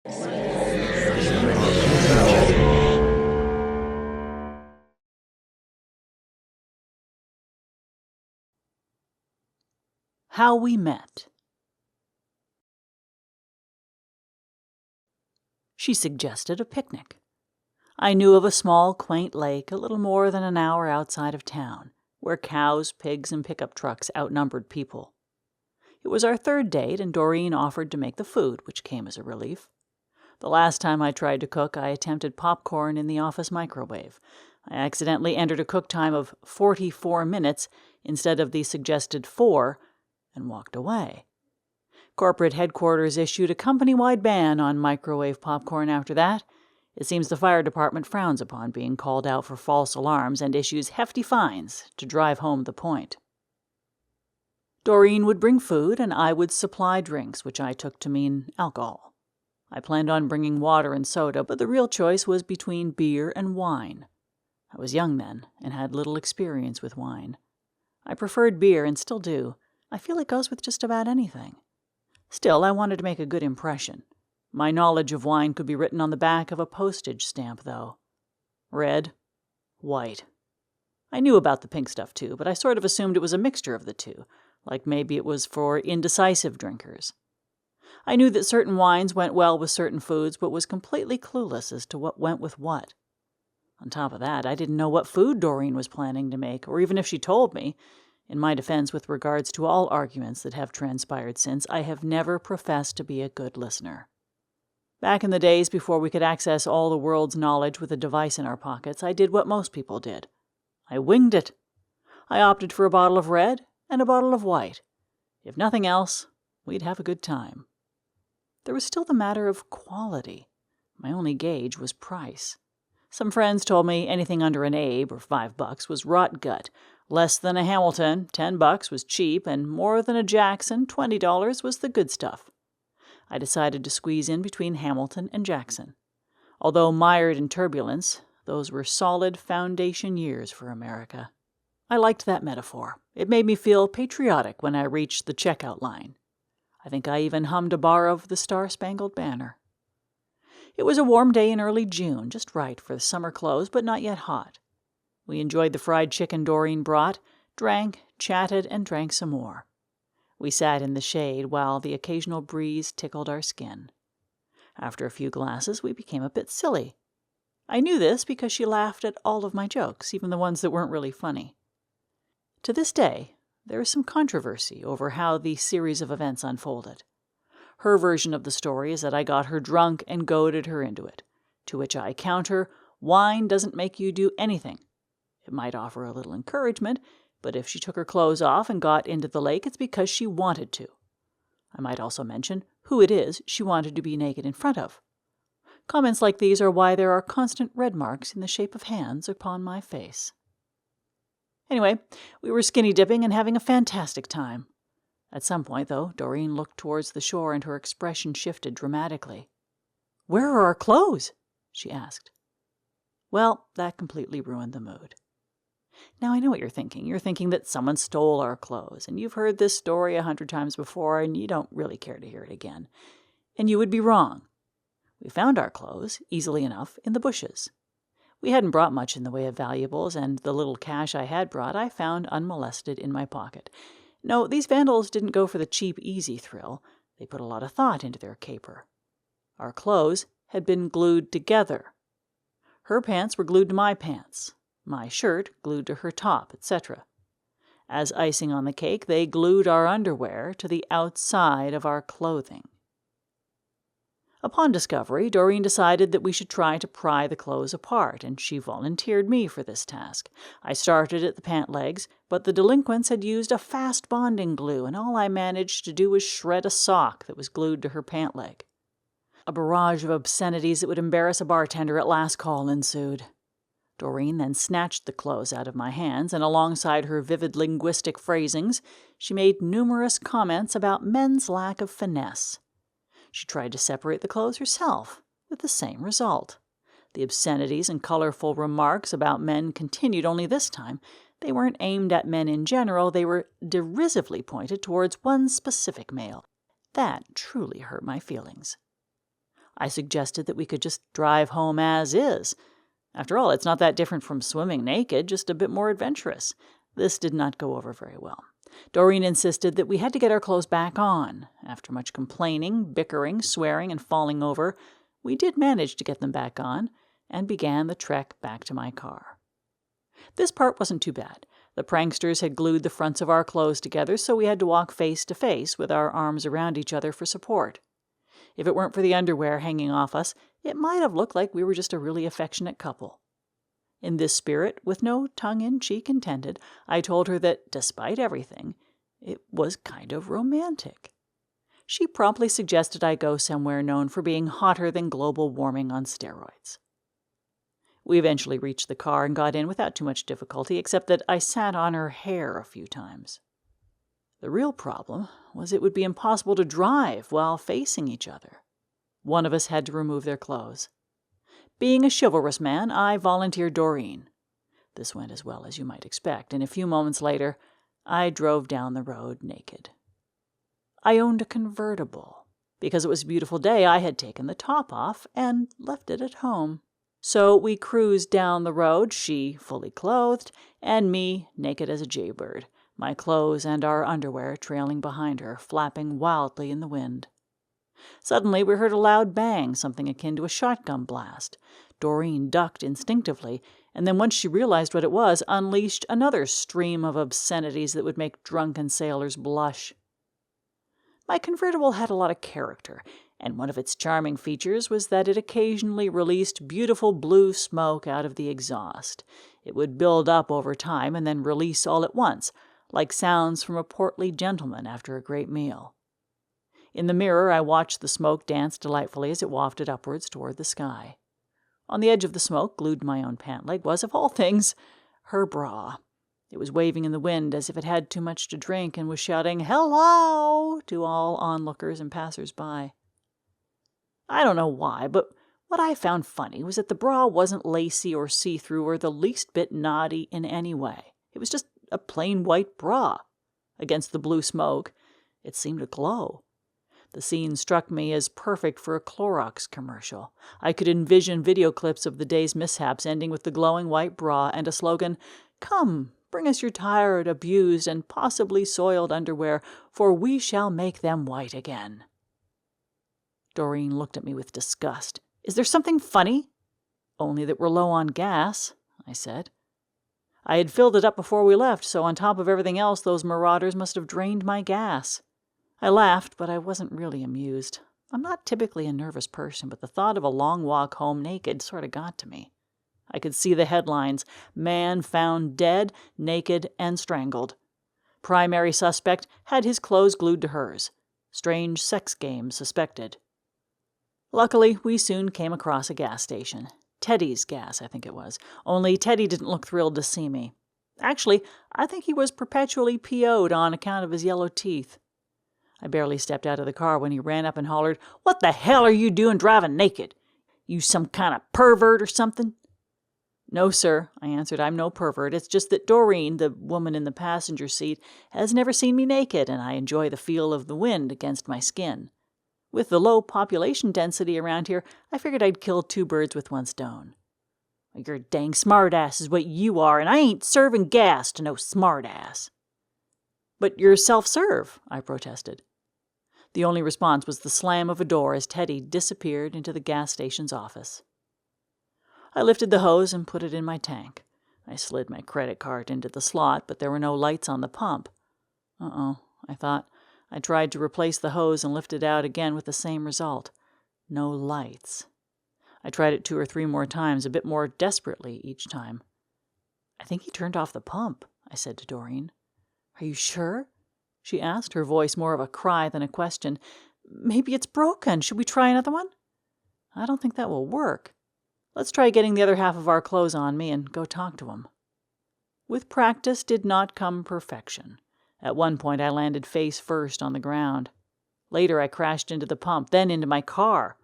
How we met. She suggested a picnic. I knew of a small, quaint lake a little more than an hour outside of town, where cows, pigs, and pickup trucks outnumbered people. It was our third date, and Doreen offered to make the food, which came as a relief. The last time I tried to cook, I attempted popcorn in the office microwave. I accidentally entered a cook time of 44 minutes instead of the suggested 4, and walked away. Corporate headquarters issued a company-wide ban on microwave popcorn after that. It seems the fire department frowns upon being called out for false alarms and issues hefty fines to drive home the point. Doreen would bring food, and I would supply drinks, which I took to mean alcohol. I planned on bringing water and soda, but the real choice was between beer and wine. I was young then, and had little experience with wine. I preferred beer, and still do. I feel it goes with just about anything. Still, I wanted to make a good impression. My knowledge of wine could be written on the back of a postage stamp, though. Red, white. I knew about the pink stuff, too, but I sort of assumed it was a mixture of the two, like maybe it was for indecisive drinkers. I knew that certain wines went well with certain foods, but was completely clueless as to what went with what. On top of that, I didn't know what food Doreen was planning to make, or even if she told me. In my defense, with regards to all arguments that have transpired since, I have never professed to be a good listener. Back in the days before we could access all the world's knowledge with a device in our pockets, I did what most people did. I winged it. I opted for a bottle of red and a bottle of white. If nothing else, we'd have a good time. There was still the matter of quality. My only gauge was price. Some friends told me anything under an Abe, or $5, was rot gut. Less than a Hamilton, $10, was cheap, and more than a Jackson, $20, was the good stuff. I decided to squeeze in between Hamilton and Jackson. Although mired in turbulence, those were solid foundation years for America. I liked that metaphor. It made me feel patriotic when I reached the checkout line. I think I even hummed a bar of the Star-Spangled Banner. It was a warm day in early June, just right for the summer clothes, but not yet hot. We enjoyed the fried chicken Doreen brought, drank, chatted, and drank some more. We sat in the shade while the occasional breeze tickled our skin. After a few glasses, we became a bit silly. I knew this because she laughed at all of my jokes, even the ones that weren't really funny. To this day, there is some controversy over how the series of events unfolded. Her version of the story is that I got her drunk and goaded her into it, to which I counter, wine doesn't make you do anything. It might offer a little encouragement, but if she took her clothes off and got into the lake, it's because she wanted to. I might also mention who it is she wanted to be naked in front of. Comments like these are why there are constant red marks in the shape of hands upon my face. Anyway, we were skinny dipping and having a fantastic time. At some point, though, Doreen looked towards the shore and her expression shifted dramatically. "Where are our clothes?" she asked. Well, that completely ruined the mood. Now, I know what you're thinking. You're thinking that someone stole our clothes, and you've heard this story 100 times before, and you don't really care to hear it again. And you would be wrong. We found our clothes, easily enough, in the bushes. We hadn't brought much in the way of valuables, and the little cash I had brought I found unmolested in my pocket. No, these vandals didn't go for the cheap, easy thrill. They put a lot of thought into their caper. Our clothes had been glued together. Her pants were glued to my pants, my shirt glued to her top, etc. As icing on the cake, they glued our underwear to the outside of our clothing. Upon discovery, Doreen decided that we should try to pry the clothes apart, and she volunteered me for this task. I started at the pant legs, but the delinquents had used a fast bonding glue, and all I managed to do was shred a sock that was glued to her pant leg. A barrage of obscenities that would embarrass a bartender at last call ensued. Doreen then snatched the clothes out of my hands, and alongside her vivid linguistic phrasings, she made numerous comments about men's lack of finesse. She tried to separate the clothes herself, with the same result. The obscenities and colorful remarks about men continued, only this time they weren't aimed at men in general, they were derisively pointed towards one specific male. That truly hurt my feelings. I suggested that we could just drive home as is. After all, it's not that different from swimming naked, just a bit more adventurous. This did not go over very well. Doreen insisted that we had to get our clothes back on. After much complaining, bickering, swearing, and falling over, we did manage to get them back on, and began the trek back to my car. This part wasn't too bad. The pranksters had glued the fronts of our clothes together, so we had to walk face to face with our arms around each other for support. If it weren't for the underwear hanging off us, it might have looked like we were just a really affectionate couple. In this spirit, with no tongue-in-cheek intended, I told her that, despite everything, it was kind of romantic. She promptly suggested I go somewhere known for being hotter than global warming on steroids. We eventually reached the car and got in without too much difficulty, except that I sat on her hair a few times. The real problem was it would be impossible to drive while facing each other. One of us had to remove their clothes. Being a chivalrous man, I volunteered Doreen. This went as well as you might expect, and a few moments later, I drove down the road naked. I owned a convertible. Because it was a beautiful day, I had taken the top off and left it at home. So we cruised down the road, she fully clothed, and me naked as a jaybird, my clothes and our underwear trailing behind her, flapping wildly in the wind. Suddenly we heard a loud bang, something akin to a shotgun blast. Doreen ducked instinctively, and then once she realized what it was, unleashed another stream of obscenities that would make drunken sailors blush. My convertible had a lot of character, and one of its charming features was that it occasionally released beautiful blue smoke out of the exhaust. It would build up over time and then release all at once, like sounds from a portly gentleman after a great meal. In the mirror, I watched the smoke dance delightfully as it wafted upwards toward the sky. On the edge of the smoke, glued to my own pant leg, was, of all things, her bra. It was waving in the wind as if it had too much to drink and was shouting, "Hello!" to all onlookers and passers-by. I don't know why, but what I found funny was that the bra wasn't lacy or see-through or the least bit naughty in any way. It was just a plain white bra. Against the blue smoke, it seemed to glow. The scene struck me as perfect for a Clorox commercial. I could envision video clips of the day's mishaps ending with the glowing white bra and a slogan, "Come, bring us your tired, abused, and possibly soiled underwear, for we shall make them white again." Doreen looked at me with disgust. "Is there something funny?" "Only that we're low on gas," I said. I had filled it up before we left, so on top of everything else, those marauders must have drained my gas. I laughed, but I wasn't really amused. I'm not typically a nervous person, but the thought of a long walk home naked sort of got to me. I could see the headlines, "Man found dead, naked, and strangled." Primary suspect had his clothes glued to hers. Strange sex game suspected. Luckily, we soon came across a gas station. Teddy's gas, I think it was. Only Teddy didn't look thrilled to see me. Actually, I think he was perpetually PO'd on account of his yellow teeth. I barely stepped out of the car when he ran up and hollered, "What the hell are you doing driving naked? You some kind of pervert or something?" "No, sir," I answered. "I'm no pervert. It's just that Doreen, the woman in the passenger seat, has never seen me naked, and I enjoy the feel of the wind against my skin. With the low population density around here, I figured I'd kill two birds with one stone." "You're a dang smartass is what you are, and I ain't serving gas to no smartass." "But you're self-serve," I protested. The only response was the slam of a door as Teddy disappeared into the gas station's office. I lifted the hose and put it in my tank. I slid my credit card into the slot, but there were no lights on the pump. Uh-oh, I thought. I tried to replace the hose and lift it out again with the same result. No lights. I tried it 2 or 3 more times, a bit more desperately each time. "I think he turned off the pump," I said to Doreen. "Are you sure?" she asked, her voice more of a cry than a question. "Maybe it's broken. Should we try another one?" "I don't think that will work. Let's try getting the other half of our clothes on me and go talk to him." With practice did not come perfection. At one point I landed face first on the ground. Later I crashed into the pump, then into my car.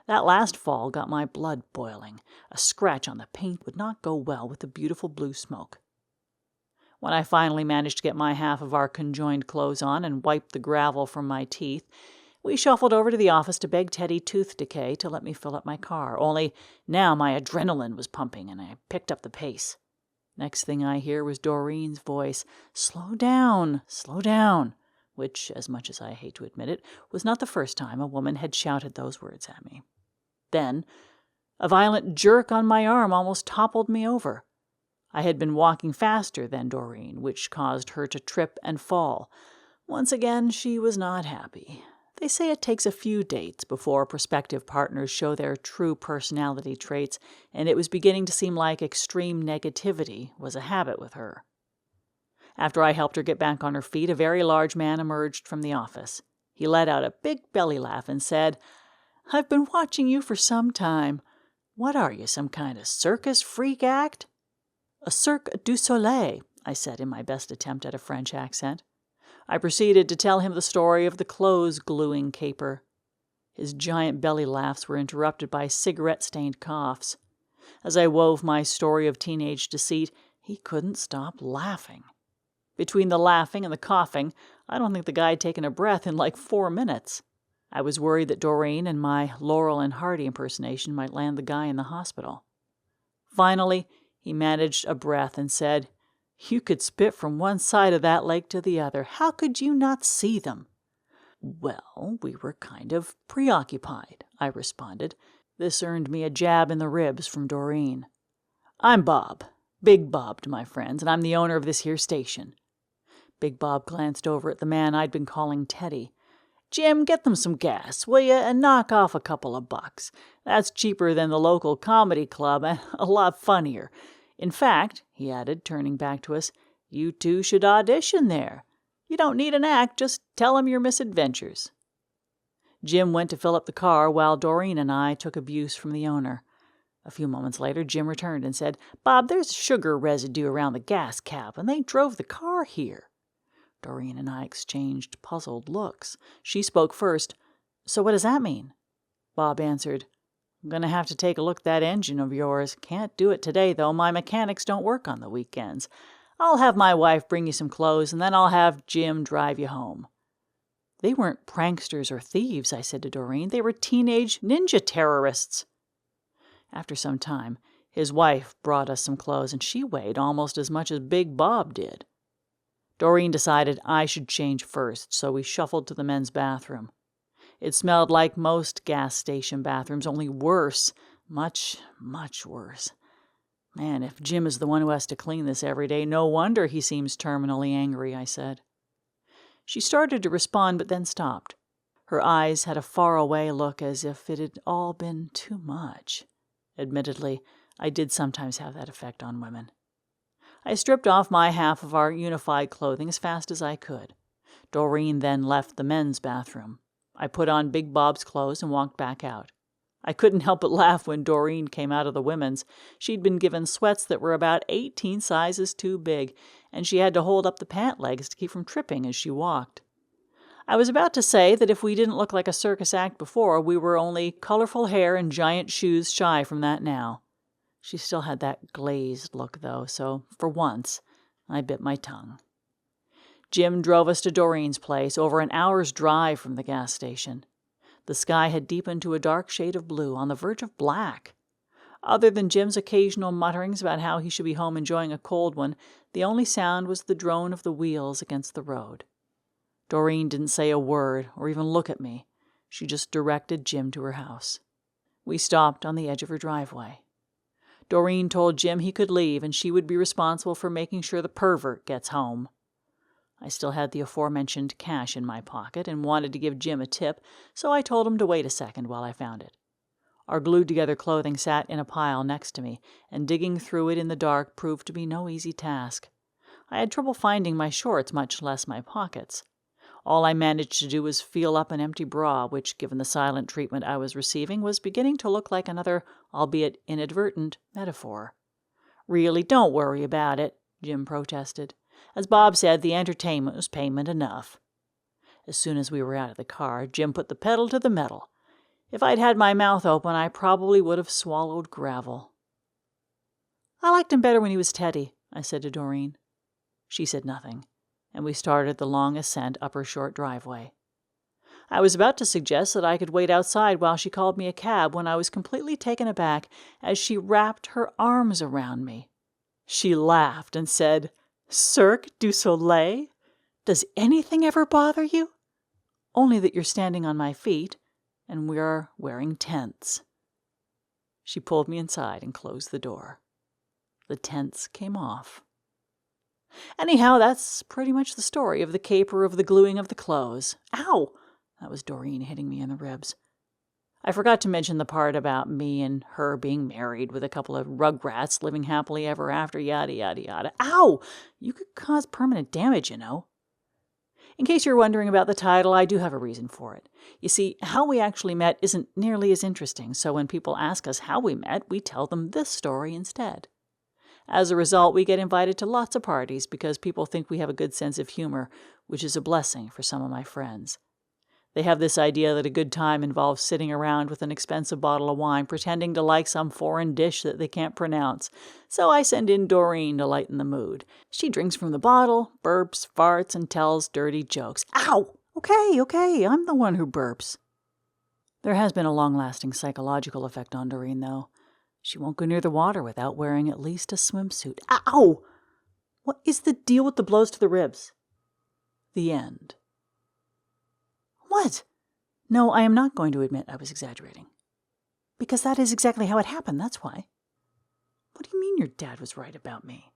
That last fall got my blood boiling. A scratch on the paint would not go well with the beautiful blue smoke. When I finally managed to get my half of our conjoined clothes on and wiped the gravel from my teeth, We shuffled over to the office to beg Teddy Tooth Decay to let me fill up my car, only now my adrenaline was pumping and I picked up the pace. Next thing I hear was Doreen's voice, slow down, which, as much as I hate to admit it, was not the first time a woman had shouted those words at me. Then, a violent jerk on my arm almost toppled me over. I had been walking faster than Doreen, which caused her to trip and fall. Once again, she was not happy. They say it takes a few dates before prospective partners show their true personality traits, and it was beginning to seem like extreme negativity was a habit with her. After I helped her get back on her feet, a very large man emerged from the office. He let out a big belly laugh and said, "I've been watching you for some time. What are you, some kind of circus freak act?" "A Cirque du Soleil," I said in my best attempt at a French accent. I proceeded to tell him the story of the clothes-gluing caper. His giant belly laughs were interrupted by cigarette-stained coughs. As I wove my story of teenage deceit, he couldn't stop laughing. Between the laughing and the coughing, I don't think the guy had taken a breath in like 4 minutes. I was worried that Doreen and my Laurel and Hardy impersonation might land the guy in the hospital. Finally, he managed a breath and said, "You could spit from one side of that lake to the other. How could you not see them?" "Well, we were kind of preoccupied," I responded. This earned me a jab in the ribs from Doreen. "I'm Bob. Big Bob to my friends, and I'm the owner of this here station." Big Bob glanced over at the man I'd been calling Teddy. "Jim, get them some gas, will you, and knock off a couple of bucks. That's cheaper than the local comedy club and a lot funnier. In fact," he added, turning back to us, "you two should audition there. You don't need an act, just tell them your misadventures." Jim went to fill up the car while Doreen and I took abuse from the owner. A few moments later, Jim returned and said, "Bob, there's sugar residue around the gas cap, and they drove the car here." Doreen and I exchanged puzzled looks. She spoke first. "So what does that mean?" Bob answered, "I'm going to have to take a look at that engine of yours. Can't do it today, though. My mechanics don't work on the weekends. I'll have my wife bring you some clothes, and then I'll have Jim drive you home." "They weren't pranksters or thieves," I said to Doreen. "They were teenage ninja terrorists." After some time, his wife brought us some clothes, and she weighed almost as much as Big Bob did. Doreen decided I should change first, so we shuffled to the men's bathroom. It smelled like most gas station bathrooms, only worse. Much, much worse. Man, if Jim is the one who has to clean this every day, no wonder he seems terminally angry, I said. She started to respond, but then stopped. Her eyes had a faraway look, as if it had all been too much. Admittedly, I did sometimes have that effect on women. I stripped off my half of our unified clothing as fast as I could. Doreen then left the men's bathroom. I put on Big Bob's clothes and walked back out. I couldn't help but laugh when Doreen came out of the women's. She'd been given sweats that were about 18 sizes too big, and she had to hold up the pant legs to keep from tripping as she walked. I was about to say that if we didn't look like a circus act before, we were only colorful hair and giant shoes shy from that now. She still had that glazed look, though, so for once, I bit my tongue. Jim drove us to Doreen's place, over an hour's drive from the gas station. The sky had deepened to a dark shade of blue, on the verge of black. Other than Jim's occasional mutterings about how he should be home enjoying a cold one, the only sound was the drone of the wheels against the road. Doreen didn't say a word or even look at me. She just directed Jim to her house. We stopped on the edge of her driveway. Doreen told Jim he could leave and she would be responsible for making sure the pervert gets home. I still had the aforementioned cash in my pocket and wanted to give Jim a tip, so I told him to wait a second while I found it. Our glued-together clothing sat in a pile next to me, and digging through it in the dark proved to be no easy task. I had trouble finding my shorts, much less my pockets. All I managed to do was feel up an empty bra, which, given the silent treatment I was receiving, was beginning to look like another, albeit inadvertent, metaphor. "Really, don't worry about it," Jim protested. "As Bob said, the entertainment was payment enough." As soon as we were out of the car, Jim put the pedal to the metal. If I'd had my mouth open, I probably would have swallowed gravel. "I liked him better when he was Teddy," I said to Doreen. She said nothing, and we started the long ascent up her short driveway. I was about to suggest that I could wait outside while she called me a cab when I was completely taken aback as she wrapped her arms around me. She laughed and said, "Cirque du Soleil? Does anything ever bother you? Only that you're standing on my feet, and we are wearing tents." She pulled me inside and closed the door. The tents came off. Anyhow, that's pretty much the story of the caper of the gluing of the clothes. Ow! That was Doreen hitting me in the ribs. I forgot to mention the part about me and her being married with a couple of rugrats living happily ever after, yada, yada, yada. Ow! You could cause permanent damage, you know. In case you're wondering about the title, I do have a reason for it. You see, how we actually met isn't nearly as interesting, so when people ask us how we met, we tell them this story instead. As a result, we get invited to lots of parties because people think we have a good sense of humor, which is a blessing for some of my friends. They have this idea that a good time involves sitting around with an expensive bottle of wine, pretending to like some foreign dish that they can't pronounce. So I send in Doreen to lighten the mood. She drinks from the bottle, burps, farts, and tells dirty jokes. Ow! Okay, I'm the one who burps. There has been a long-lasting psychological effect on Doreen, though. She won't go near the water without wearing at least a swimsuit. Ow! What is the deal with the blows to the ribs? The end. What? No, I am not going to admit I was exaggerating. Because that is exactly how it happened, that's why. What do you mean your dad was right about me?